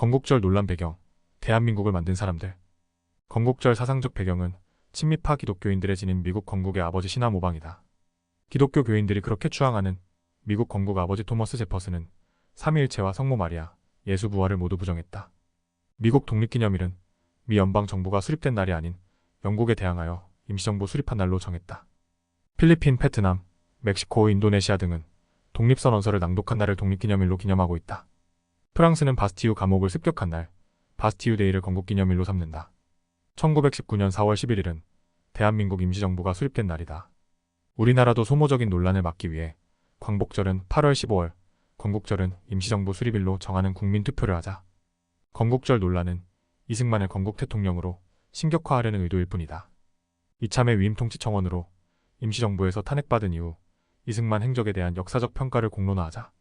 건국절 논란 배경, 대한민국을 만든 사람들. 건국절 사상적 배경은 친미파 기독교인들의 지닌 미국 건국의 아버지 신화 모방이다. 기독교 교인들이 그렇게 추앙하는 미국 건국 아버지 토머스 제퍼슨은 삼위일체와 성모 마리아, 예수 부활을 모두 부정했다. 미국 독립기념일은 미 연방정부가 수립된 날이 아닌 영국에 대항하여 임시정부 수립한 날로 정했다. 필리핀, 베트남, 멕시코, 인도네시아 등은 독립선언서를 낭독한 날을 독립기념일로 기념하고 있다. 프랑스는 바스티유 감옥을 습격한 날, 바스티유 데이를 건국기념일로 삼는다. 1919년 4월 11일은 대한민국 임시정부가 수립된 날이다. 우리나라도 소모적인 논란을 막기 위해 광복절은 8월 15월, 건국절은 임시정부 수립일로 정하는 국민투표를 하자. 건국절 논란은 이승만을 건국 대통령으로 신격화하려는 의도일 뿐이다. 이참에 위임 통치청원으로 임시정부에서 탄핵받은 이후 이승만 행적에 대한 역사적 평가를 공론화하자.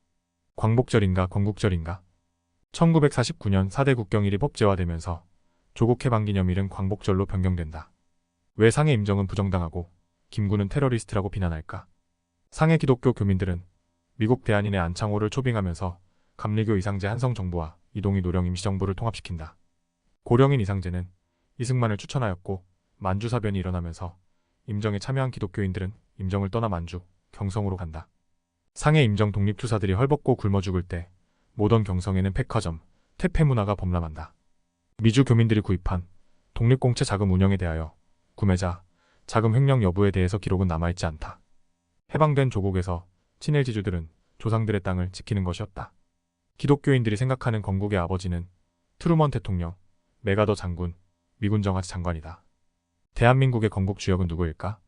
광복절인가 건국절인가? 1949년 4대 국경일이 법제화되면서 조국 해방기념일은 광복절로 변경된다. 왜 상해 임정은 부정당하고 김구는 테러리스트라고 비난할까? 상해 기독교 교민들은 미국 대한인의 안창호를 초빙하면서 감리교 이상제 한성정부와 이동희 노령 임시정부를 통합시킨다. 고령인 이상제는 이승만을 추천하였고 만주사변이 일어나면서 임정에 참여한 기독교인들은 임정을 떠나 만주, 경성으로 간다. 상해 임정 독립투사들이 헐벗고 굶어 죽을 때 모던 경성에는 백화점, 퇴폐문화가 범람한다. 미주 교민들이 구입한 독립공채 자금 운영에 대하여 구매자, 자금 횡령 여부에 대해서 기록은 남아있지 않다. 해방된 조국에서 친일 지주들은 조상들의 땅을 지키는 것이었다. 기독교인들이 생각하는 건국의 아버지는 트루먼 대통령, 메가더 장군, 미군 정하지 장관이다. 대한민국의 건국 주역은 누구일까?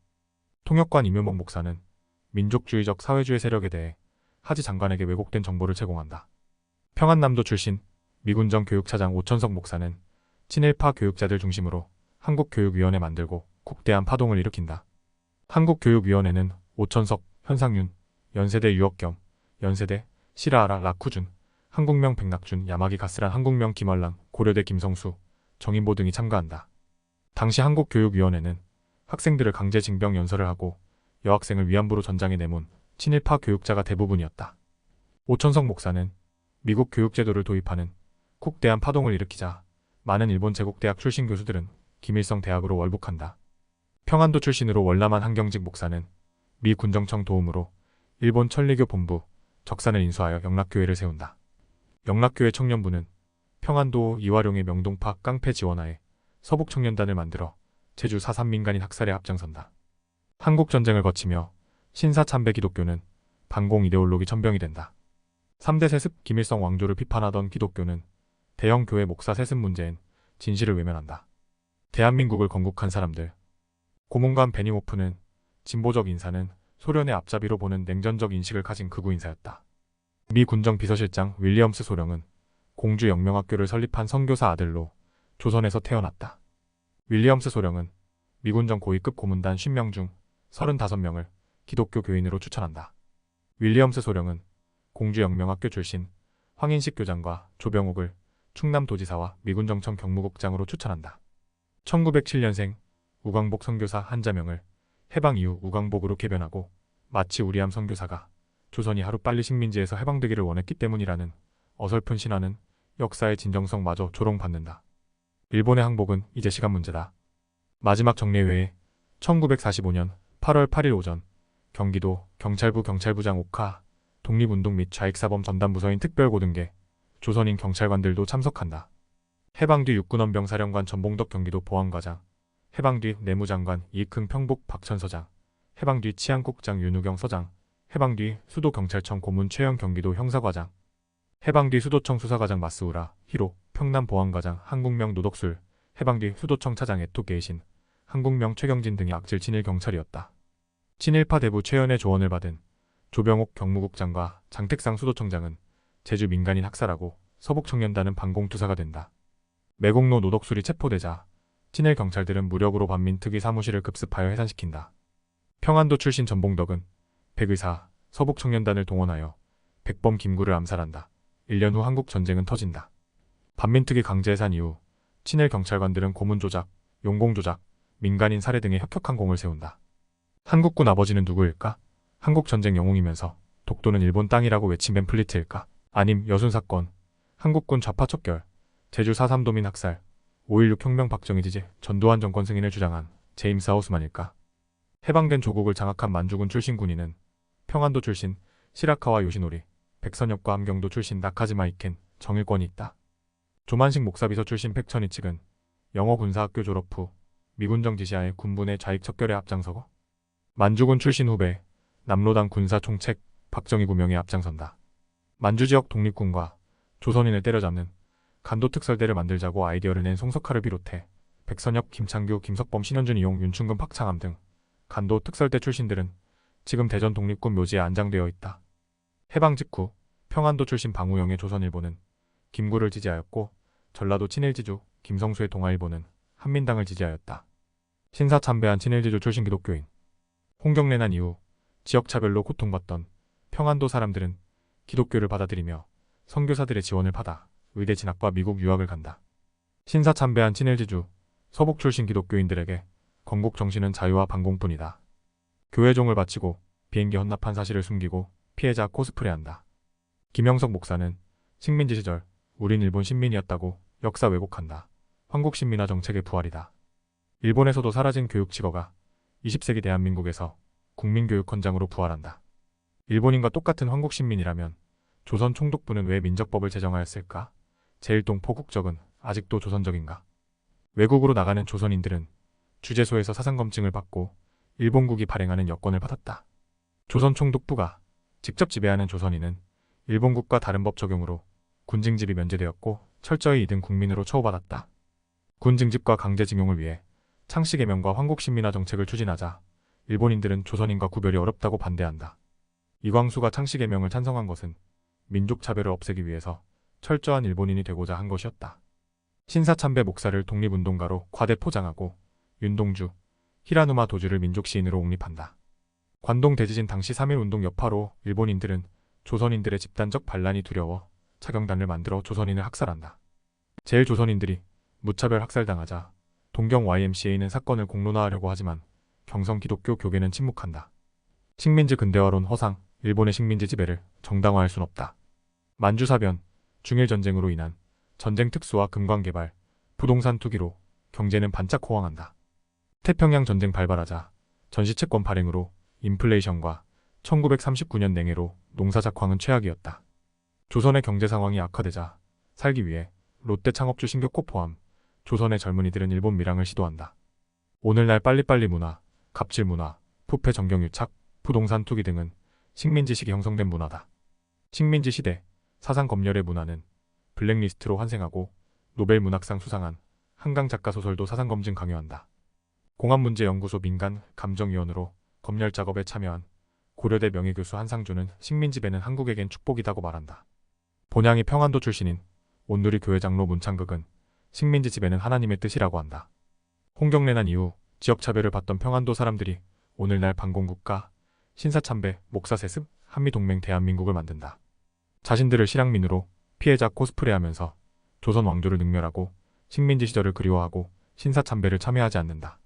통역관 임효목 목사는 민족주의적 사회주의 세력에 대해 하지 장관에게 왜곡된 정보를 제공한다. 평안남도 출신 미군정 교육차장 오천석 목사는 친일파 교육자들 중심으로 한국교육위원회 만들고 국대한 파동을 일으킨다. 한국교육위원회는 오천석, 현상윤, 연세대 유억겸, 연세대, 시라아라 라쿠준, 한국명 백낙준, 야마기 가스란, 한국명 김월랑, 고려대 김성수, 정인보 등이 참가한다. 당시 한국교육위원회는 학생들을 강제 징병 연설을 하고 여학생을 위안부로 전장에 내몬 친일파 교육자가 대부분이었다. 오천석 목사는 미국 교육제도를 도입하는 국대한 파동을 일으키자 많은 일본 제국대학 출신 교수들은 김일성 대학으로 월북한다. 평안도 출신으로 월남한 한경직 목사는 미 군정청 도움으로 일본 천리교 본부 적산을 인수하여 영락교회를 세운다. 영락교회 청년부는 평안도 이화룡의 명동파 깡패 지원하에 서북청년단을 만들어 제주 4.3 민간인 학살에 앞장선다. 한국전쟁을 거치며 신사참배 기독교는 반공 이데올로기 천병이 된다. 3대 세습 김일성 왕조를 비판하던 기독교는 대형 교회 목사 세습 문제엔 진실을 외면한다. 대한민국을 건국한 사람들. 고문관 베닝호프는 진보적 인사는 소련의 앞잡이로 보는 냉전적 인식을 가진 극우 인사였다. 미 군정 비서실장 윌리엄스 소령은 공주 영명학교를 설립한 선교사 아들로 조선에서 태어났다. 윌리엄스 소령은 미군정 고위급 고문단 50명 중 35명을 기독교 교인으로 추천한다. 윌리엄스 소령은 공주 영명학교 출신 황인식 교장과 조병옥을 충남도지사와 미군정청 경무국장으로 추천한다. 1907년생 우광복 선교사 한자명을 해방 이후 우광복으로 개변하고 마치 우리함 선교사가 조선이 하루빨리 식민지에서 해방되기를 원했기 때문이라는 어설픈 신화는 역사의 진정성마저 조롱받는다. 일본의 항복은 이제 시간 문제다. 마지막 정례회에 1945년 8월 8일 오전 경기도 경찰부 경찰부장 옥하 독립운동 및 좌익사범 전담부서인 특별고등계 조선인 경찰관들도 참석한다. 해방 뒤 육군원병사령관 전봉덕 경기도 보안과장, 해방 뒤 내무장관 이익흥 평북 박천서장, 해방 뒤 치안국장 윤우경 서장, 해방 뒤 수도경찰청 고문 최영 경기도 형사과장, 해방 뒤 수도청 수사과장 마스우라 히로 평남 보안과장 한국명 노덕술, 해방 뒤 수도청 차장 에토게이신, 한국명 최경진 등이 악질 친일 경찰이었다. 친일파 대부 최연의 조언을 받은 조병옥 경무국장과 장택상 수도청장은 제주 민간인 학살하고 서북청년단은 반공투사가 된다. 매곡로 노덕술이 체포되자 친일 경찰들은 무력으로 반민특위 사무실을 급습하여 해산시킨다. 평안도 출신 전봉덕은 백의사 서북청년단을 동원하여 백범 김구를 암살한다. 1년 후 한국전쟁은 터진다. 반민특위 강제 해산 이후 친일 경찰관들은 고문조작, 용공조작, 민간인 살해 등의 혁혁한 공을 세운다. 한국군 아버지는 누구일까? 한국전쟁 영웅이면서 독도는 일본 땅이라고 외친 벤플리트일까? 아님 여순사건, 한국군 좌파 척결, 제주 4.3 도민 학살, 5.16 혁명 박정희 지지, 전두환 정권 승인을 주장한 제임스 하우스만일까? 해방된 조국을 장악한 만주군 출신 군인은 평안도 출신 시라카와 요시노리, 백선엽과 함경도 출신 나카지마 이켄, 정일권이 있다. 조만식 목사비서 출신 팩천이 측은 영어 군사학교 졸업 후 미군정 지시하에 군부내 좌익 척결에 앞장서고 만주군 출신 후배 남로당 군사 총책 박정희 구명에 앞장선다. 만주 지역 독립군과 조선인을 때려잡는 간도 특설대를 만들자고 아이디어를 낸 송석하를 비롯해 백선엽, 김창규, 김석범, 신현준, 이용, 윤충금, 박창함 등 간도 특설대 출신들은 지금 대전 독립군 묘지에 안장되어 있다. 해방 직후 평안도 출신 방우영의 조선일보는 김구를 지지하였고 전라도 친일지주 김성수의 동아일보는 한민당을 지지하였다. 신사참배한 친일지주 출신 기독교인 홍경래난 이후 지역차별로 고통받던 평안도 사람들은 기독교를 받아들이며 선교사들의 지원을 받아 의대 진학과 미국 유학을 간다. 신사참배한 친일지주 서북 출신 기독교인들에게 건국 정신은 자유와 반공뿐이다. 교회종을 바치고 비행기 헌납한 사실을 숨기고 피해자 코스프레한다. 김영석 목사는 식민지 시절 우린 일본 신민이었다고 역사 왜곡한다. 황국신민화 정책의 부활이다. 일본에서도 사라진 교육직어가 20세기 대한민국에서 국민교육헌장으로 부활한다. 일본인과 똑같은 황국신민이라면 조선 총독부는 왜 민적법을 제정하였을까? 제1동 포국적은 아직도 조선적인가? 외국으로 나가는 조선인들은 주재소에서 사상검증을 받고 일본국이 발행하는 여권을 받았다. 조선 총독부가 직접 지배하는 조선인은 일본국과 다른 법 적용으로 군징집이 면제되었고 철저히 이등 국민으로 처우받았다. 군징집과 강제징용을 위해 창씨개명과 황국신민화 정책을 추진하자 일본인들은 조선인과 구별이 어렵다고 반대한다. 이광수가 창씨개명을 찬성한 것은 민족차별을 없애기 위해서 철저한 일본인이 되고자 한 것이었다. 신사참배 목사를 독립운동가로 과대 포장하고 윤동주, 히라누마 도주를 민족시인으로 옹립한다. 관동 대지진 당시 3.1운동 여파로 일본인들은 조선인들의 집단적 반란이 두려워 차경단을 만들어 조선인을 학살한다. 제일조선인들이 무차별 학살당하자 동경 YMCA는 사건을 공론화하려고 하지만 경성 기독교 교계는 침묵한다. 식민지 근대화론 허상, 일본의 식민지 지배를 정당화할 순 없다. 만주사변, 중일전쟁으로 인한 전쟁 특수와 금광개발, 부동산 투기로 경제는 반짝 호황한다. 태평양 전쟁 발발하자 전시채권 발행으로 인플레이션과 1939년 냉해로 농사작황은 최악이었다. 조선의 경제 상황이 악화되자 살기 위해 롯데 창업주 신격호 포함 조선의 젊은이들은 일본 밀항을 시도한다. 오늘날 빨리빨리 문화, 갑질 문화, 부패 정경유착, 부동산 투기 등은 식민지 시기 형성된 문화다. 식민지 시대 사상 검열의 문화는 블랙리스트로 환생하고 노벨 문학상 수상한 한강 작가 소설도 사상 검증 강요한다. 공안문제연구소 민간 감정위원으로 검열 작업에 참여한 고려대 명예교수 한상주는 식민지배는 한국에겐 축복이다고 말한다. 본향이 평안도 출신인 온누리 교회 장로 문창극은 식민지 지배는 하나님의 뜻이라고 한다. 홍경래난 이후 지역차별을 받던 평안도 사람들이 오늘날 반공국가, 신사참배, 목사세습, 한미동맹 대한민국을 만든다. 자신들을 실향민으로 피해자 코스프레하면서 조선 왕조를 능멸하고 식민지 시절을 그리워하고 신사참배를 참여하지 않는다.